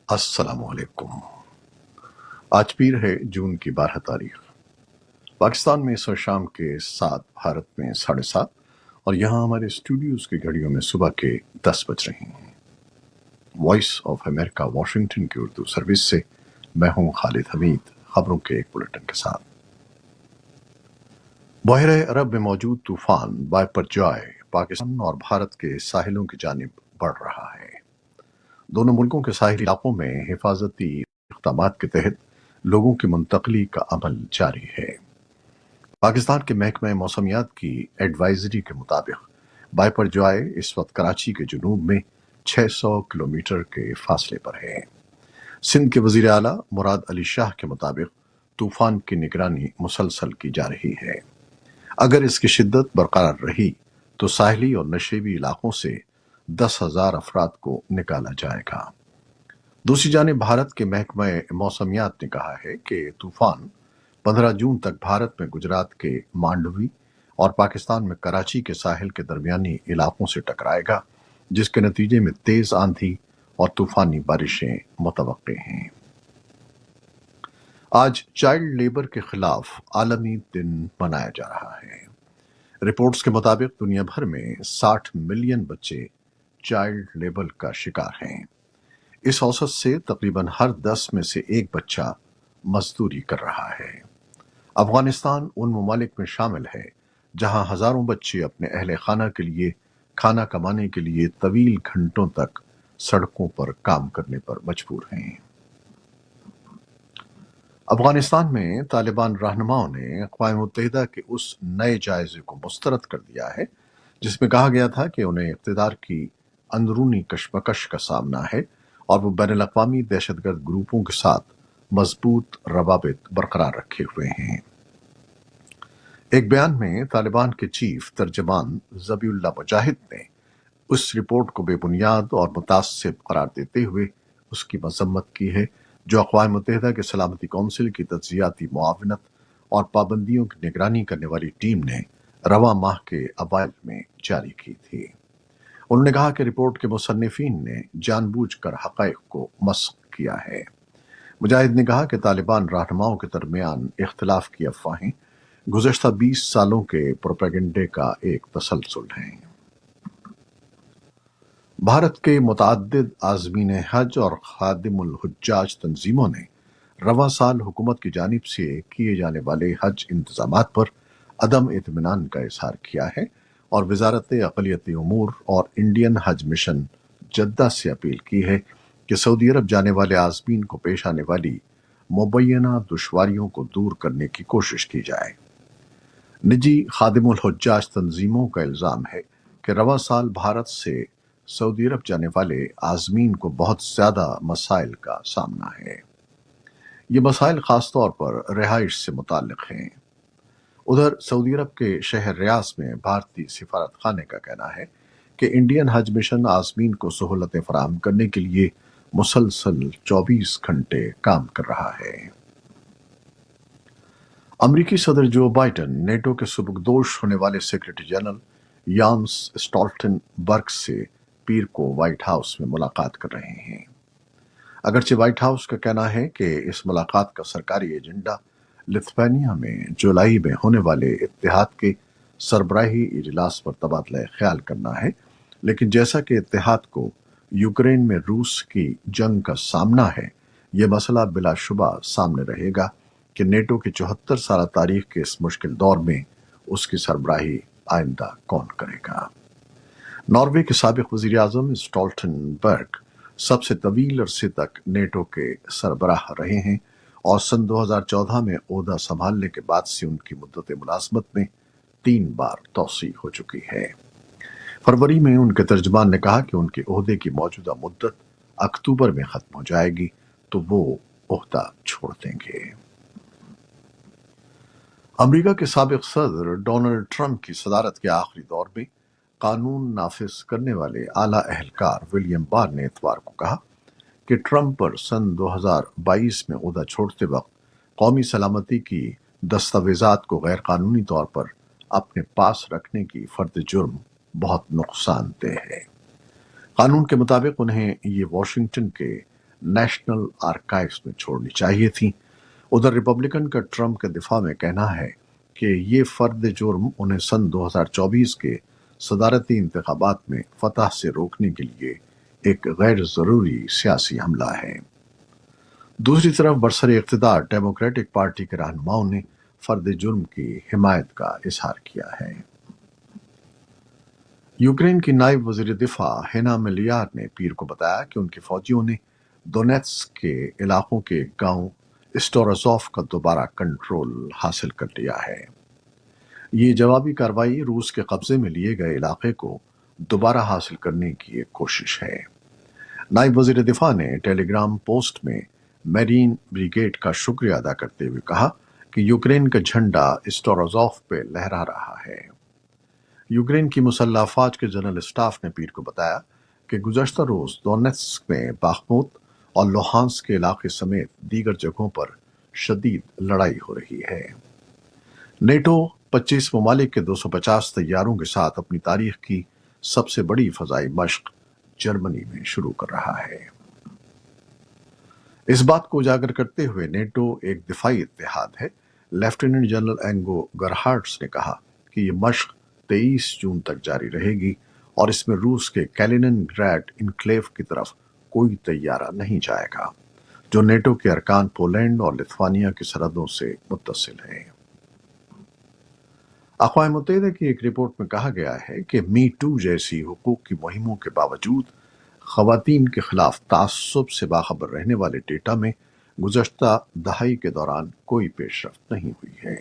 السلام علیکم۔ آج پیر ہے جون کی 12 تاریخ۔ پاکستان میں اس وقت شام کے 7، بھارت میں 7:30، اور یہاں ہمارے اسٹوڈیوز کی گھڑیوں میں صبح کے 10 بج رہے ہیں۔ وائس آف امریکہ واشنگٹن کی اردو سروس سے میں ہوں خالد حمید، خبروں کے ایک بلیٹن کے ساتھ۔ بحیرہ عرب میں موجود طوفان بائپرجوائے پاکستان اور بھارت کے ساحلوں کی جانب بڑھ رہا ہے۔ دونوں ملکوں کے ساحلی علاقوں میں حفاظتی اقدامات کے تحت لوگوں کی منتقلی کا عمل جاری ہے۔ پاکستان کے محکمہ موسمیات کی ایڈوائزری کے مطابق بائپرجوائے اس وقت کراچی کے جنوب میں 600 کلومیٹر کے فاصلے پر ہے۔ سندھ کے وزیر اعلیٰ مراد علی شاہ کے مطابق طوفان کی نگرانی مسلسل کی جا رہی ہے۔ اگر اس کی شدت برقرار رہی تو ساحلی اور نشیبی علاقوں سے 10,000 افراد کو نکالا جائے گا۔ دوسری جانب بھارت کے محکمہ موسمیات نے کہا ہے کہ طوفان 15 جون تک بھارت میں گجرات کے مانڈوی اور پاکستان میں کراچی کے ساحل کے درمیانی علاقوں سے ٹکرائے گا، جس کے نتیجے میں تیز آندھی اور طوفانی بارشیں متوقع ہیں۔ آج چائلڈ لیبر کے خلاف عالمی دن منایا جا رہا ہے۔ رپورٹس کے مطابق دنیا بھر میں 60 ملین بچے چائلڈ لیبر کا شکار ہیں۔ اس اوسط سے تقریباً ہر 10 میں سے ایک بچہ مزدوری کر رہا ہے۔ افغانستان ان ممالک میں شامل ہے جہاں ہزاروں بچے اپنے اہل خانہ کے لیے کھانا کمانے کے لیے طویل گھنٹوں تک سڑکوں پر کام کرنے پر مجبور ہیں۔ افغانستان میں طالبان رہنماؤں نے اقوام متحدہ کے اس نئے جائزے کو مسترد کر دیا ہے جس میں کہا گیا تھا کہ انہیں اقتدار کی اندرونی کشمکش کا سامنا ہے اور وہ بین الاقوامی دہشت گرد گروپوں کے ساتھ مضبوط روابط برقرار رکھے ہوئے ہیں۔ ایک بیان میں طالبان کے چیف ترجمان ذبیح اللہ مجاہد نے اس رپورٹ کو بے بنیاد اور متعصب قرار دیتے ہوئے اس کی مذمت کی ہے جو اقوام متحدہ کے سلامتی کونسل کی تجزیاتی معاونت اور پابندیوں کی نگرانی کرنے والی ٹیم نے رواں ماہ کے اوائل میں جاری کی تھی۔ انہوں نے کہا کہ رپورٹ کے مصنفین نے جان بوجھ کر حقائق کو مسخ کیا ہے۔ مجاہد نے کہا کہ طالبان رہنماؤں کے درمیان اختلاف کی افواہیں گزشتہ 20 سالوں کے پروپیگنڈے کا ایک تسلسل ہیں۔ بھارت کے متعدد عازمین حج اور خادم الحجاج تنظیموں نے رواں سال حکومت کی جانب سے کیے جانے والے حج انتظامات پر عدم اطمینان کا اظہار کیا ہے اور وزارت اقلیتی امور اور انڈین حج مشن جدہ سے اپیل کی ہے کہ سعودی عرب جانے والے عازمین کو پیش آنے والی مبینہ دشواریوں کو دور کرنے کی کوشش کی جائے۔ نجی خادم الحجاج تنظیموں کا الزام ہے کہ رواں سال بھارت سے سعودی عرب جانے والے عازمین کو بہت زیادہ مسائل کا سامنا ہے۔ یہ مسائل خاص طور پر رہائش سے متعلق ہیں۔ ادھر سعودی عرب کے شہر ریاض میں بھارتی سفارت خانے کا کہنا ہے کہ انڈین حج مشن عازمین کو سہولتیں فراہم کرنے کے لیے مسلسل 24 گھنٹے کام کر رہا ہے۔ امریکی صدر جو بائیڈن نیٹو کے سبکدوش ہونے والے سیکرٹری جنرل یانس اسٹالٹن برگ سے پیر کو وائٹ ہاؤس میں ملاقات کر رہے ہیں۔ اگرچہ وائٹ ہاؤس کا کہنا ہے کہ اس ملاقات کا سرکاری ایجنڈا لتھوانیا میں جولائی میں ہونے والے اتحاد کے سربراہی اجلاس پر تبادلہ خیال کرنا ہے، لیکن جیسا کہ اتحاد کو یوکرین میں روس کی جنگ کا سامنا ہے، یہ مسئلہ بلا شبہ سامنے رہے گا کہ نیٹو کی 74 سالہ تاریخ کے اس مشکل دور میں اس کی سربراہی آئندہ کون کرے گا۔ ناروے کے سابق وزیر اعظم اسٹالٹن برگ سب سے طویل عرصے تک نیٹو کے سربراہ رہے ہیں اور سن 2014 میں عہدہ سنبھالنے کے بعد سے ان کی مدت ملازمت میں 3 بار توسیع ہو چکی ہے۔ فروری میں ان کے ترجمان نے کہا کہ ان کے عہدے کی موجودہ مدت اکتوبر میں ختم ہو جائے گی تو وہ عہدہ چھوڑ دیں گے۔ امریکہ کے سابق صدر ڈونلڈ ٹرمپ کی صدارت کے آخری دور میں قانون نافذ کرنے والے اعلیٰ اہلکار ولیم بار نے اتوار کو کہا کہ ٹرمپ پر سن 2022 میں عہدہ چھوڑتے وقت قومی سلامتی کی دستاویزات کو غیر قانونی طور پر اپنے پاس رکھنے کی فرد جرم بہت نقصان دہ ہے۔ قانون کے مطابق انہیں یہ واشنگٹن کے नेशनल आर्काइव्स में छोड़नी चाहिए थी। उधर रिपब्लिकन का ट्रंप के दिफा में कहना है कि ये फर्द जुर्म उन्हें सन 2024 के सदारती इंतखाबात में फतह से रोकने के लिए एक गैर जरूरी सियासी हमला है। दूसरी तरफ बरसरे इक़्तिदार डेमोक्रेटिक पार्टी के रहनुमाओं ने फर्द जुर्म की हिमायत का इजहार किया है। यूक्रेन की नायब वज़ीर दिफा हेना मिलियार ने पीर को बताया कि उनके फौजियों ने दोनेत्स्क के इलाकों के गांव स्टोरोज़ोव का दोबारा कंट्रोल हासिल कर लिया है। ये जवाबी कार्रवाई रूस के कब्जे में लिए गए इलाके को दोबारा हासिल करने की एक कोशिश है। नायब वज़ीर दिफा ने टेलीग्राम पोस्ट में मैरीन ब्रिगेड का शुक्रिया अदा करते हुए कहा कि यूक्रेन का झंडा स्टोरोज़ोव पे लहरा रहा है। यूक्रेन की मुसल्लह अफवाज के जनरल स्टाफ ने पीर को बताया कि गुज़श्ता रोज दोनेत्स्क में बाखमुत और लुहांस्क के इलाके समेत दीगर जगहों पर शदीद लड़ाई हो रही है। नेटो 25 ममालिक के 250 तैयारों के साथ अपनी तारीख की सबसे बड़ी फजाई मश्क जर्मनी में शुरू कर रहा है। इस बात को उजागर करते हुए नेटो एक दिफाई इत्तेहाद है। लेफ्टिनेंट जनरल एंगो गरहार्ड्स ने कहा कि ये मश्क 23 जून तक जारी रहेगी और इसमें रूस के कैलिनिनग्राड इनक्लेव की तरफ कोई तैयारा नहीं जाएगा, जो नेटो के अरकान पोलैंड और लिथुआनिया की सरहदों से मुत्तसिल है। अक़वाम मुत्तहिदा की एक रिपोर्ट में कहा गया है कि मी टू जैसी हुकूक की मुहिमों के बावजूद ख़वातीन के खिलाफ तासुब से बाखबर रहने वाले डेटा में गुज़श्ता दहाई के दौरान कोई पेशरफ्त नहीं हुई है।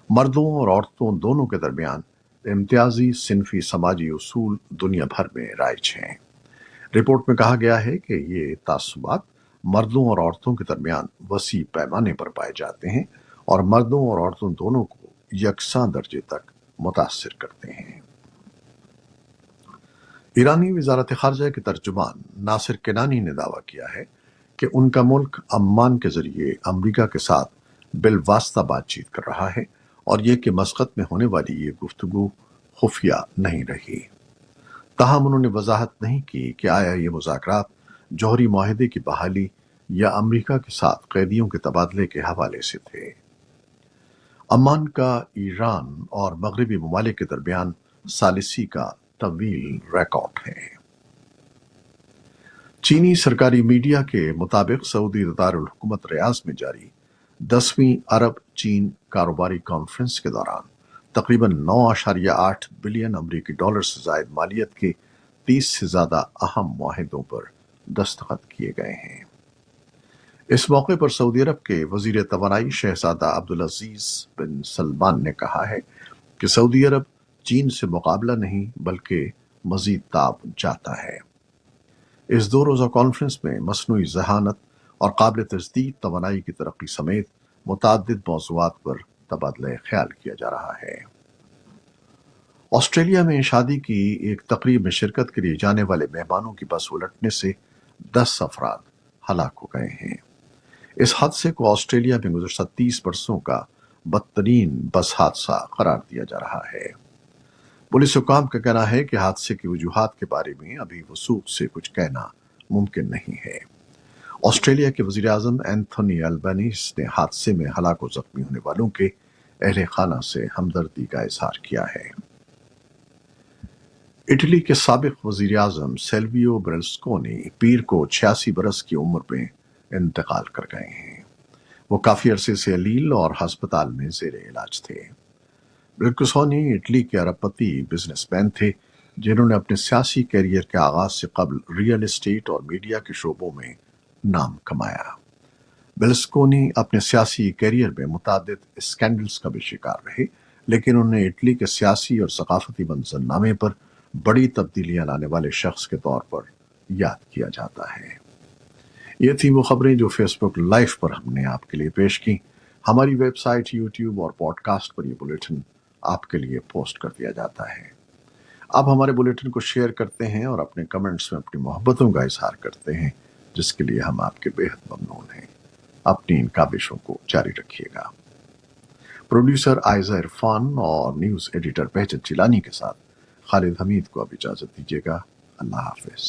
मर्दों और औरतों दोनों के दरमियान इम्तियाजी सिनफी समाजी उसूल दुनिया भर में राइज हैं। रिपोर्ट में कहा गया है कि ये तासुबात मर्दों और औरतों के दरमियान वसी पैमाने पर पाए जाते हैं और मर्दों और औरतों दोनों को यकसां दर्जे तक मुतासिर करते हैं। ईरानी वज़ारत ख़ारजा के तर्जुमान नासिर केनानी ने दावा किया है कि उनका मुल्क अम्मान के जरिए अमरीका के साथ बिलवास्ता बातचीत कर रहा है और ये कि मस्कत में होने वाली ये गुफ्तगू खुफिया नहीं रही। ताहम उन्होंने वजाहत नहीं की कि आया ये मुज़ाकरात जौहरी माहिदे की बहाली या अमरीका के साथ कैदियों के तबादले के हवाले से थे। अम्मान का ईरान और मगरबी ममालिक के दरमियान सालिसी का तवील रिकॉर्ड है। चीनी सरकारी मीडिया के मुताबिक सऊदी दारुल हुकूमत रियाज में जारी 10वीं अरब चीन कारोबारी कॉन्फ्रेंस के दौरान तकरीबन 9.8 बिलियन अमरीकी डॉलर से जायद मालियत के 30 से ज्यादा अहम मुआहिदों पर दस्तखत किए गए हैं। इस मौके पर सऊदी अरब के वजीर तवानाई शहजादा अब्दुल अजीज बिन सलमान ने कहा है कि सऊदी अरब चीन से मुकाबला नहीं बल्कि मजीद ताउन चाहता है। इस 2 रोज़ा कॉन्फ्रेंस में मसनूई ज़हानत और काबिल तजदीद तवानाई की तरक्की समेत मुताद्दिद मौज़ूआत पर तबादला ख्याल किया जा रहा है। ऑस्ट्रेलिया में शादी की एक तकरीब में शिरकत के लिए जाने वाले मेहमानों की बस उलटने से 10 अफराद हलाक हो गए हैं। इस हादसे को ऑस्ट्रेलिया में गुज़श्ता 30 बरसों का बदतरीन बस हादसा करार दिया जा रहा है। पुलिस हुकाम का कहना है कि हादसे की वजूहात के बारे में अभी वसूख से कुछ कहना मुमकिन नहीं है। ऑस्ट्रेलिया के वज़ीर आज़म एंथोनी अल्बनीज़ ने हादसे में हलाक और जख्मी होने वालों के अहले खाना से हमदर्दी का इजहार किया है। इटली के साबिक वज़ीर आज़म सिल्वियो बेर्लुस्कोनी पीर को 86 बरस की उम्र में इंतकाल कर गए हैं। वो काफी अरसे से अलील और अस्पताल में ज़ेरे इलाज थे। बेर्लुस्कोनी इटली के अरबपति बिजनेसमैन थे जिन्होंने अपने सियासी कैरियर के आगाज से कबल रियल एस्टेट और मीडिया के शोबों में नाम कमाया। बेर्लुस्कोनी अपने सियासी कैरियर में मुतादिद स्कैंडल्स का भी शिकार रहे, लेकिन उन्हें इटली के सियासी और सकाफती मंजरनामे पर बड़ी तब्दीलियां लाने वाले शख्स के तौर पर याद किया जाता है। ये थी वो खबरें जो फेसबुक लाइव पर हमने आपके लिए पेश की। हमारी वेबसाइट, यूट्यूब और पॉडकास्ट पर ये बुलेटिन आपके लिए पोस्ट कर दिया जाता है। आप हमारे बुलेटिन को शेयर करते हैं और अपने कमेंट्स में अपनी मोहब्बतों का इजहार करते हैं, जिसके लिए हम आपके बेहद ममनून हैं। अपनी इन काबिशों को जारी रखिएगा। प्रोड्यूसर आयजा इरफान और न्यूज़ एडिटर बहजत जिलानी के साथ खालिद हमीद को अब इजाजत दीजिएगा। अल्लाह हाफिज।